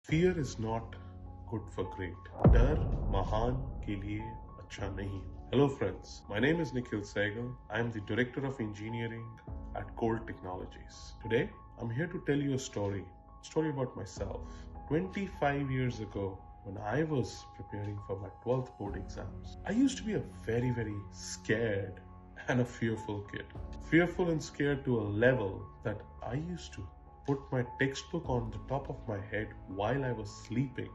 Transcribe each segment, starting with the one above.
Fear is not good for great. डर महान के लिए अच्छा नहीं. Hello friends, my name is Nikhil Sehgal. I am the Director of Engineering at Colt Technologies. Today, I'm here to tell you a story about myself. 25 years ago, when I was preparing for my 12th board exams, I used to be a very scared and a fearful kid. Fearful and scared to a level that I used to put my textbook on the top of my head while I was sleeping,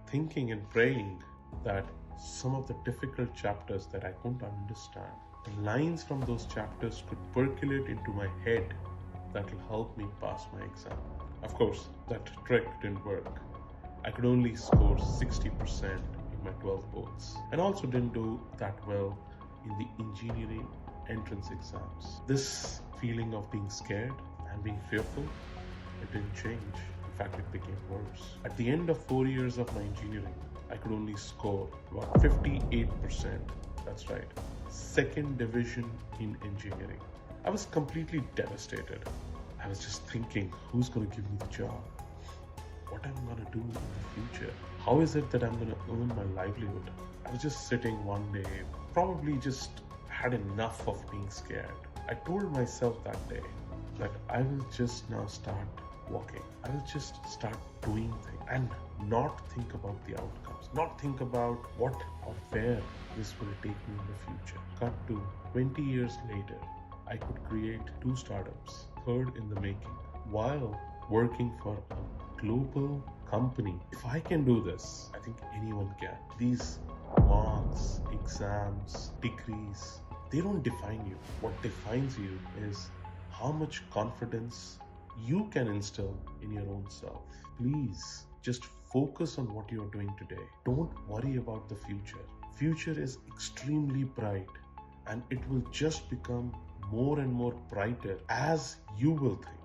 thinking and praying that some of the difficult chapters that I couldn't understand, the lines from those chapters could percolate into my head that will help me pass my exam. Of course, that trick didn't work. I could only score 60% in my 12 boards and also didn't do that well in the engineering entrance exams. This feeling of being scared and being fearful, it didn't change. In fact, it became worse. At the end of 4 years of my engineering, I could only score about 58%. That's right. Second division in engineering. I was completely devastated. I was just thinking, who's going to give me the job? What am I going to do in the future? How is it that I'm going to earn my livelihood? I was just sitting one day, probably just had enough of being scared. I told myself that day that I will just now start walking. I will just start doing things and not think about the outcomes, not think about what or where this will take me in the future. Cut to 20 years later, I could create 2 startups, third in the making, while working for a global company. If I can do this, I think anyone can. These marks, exams, degrees, they don't define you. What defines you is how much confidence you can instill in your own self. Please just focus on what you're doing today. Don't worry about the future. Future is extremely bright and it will just become more and more brighter as you will think.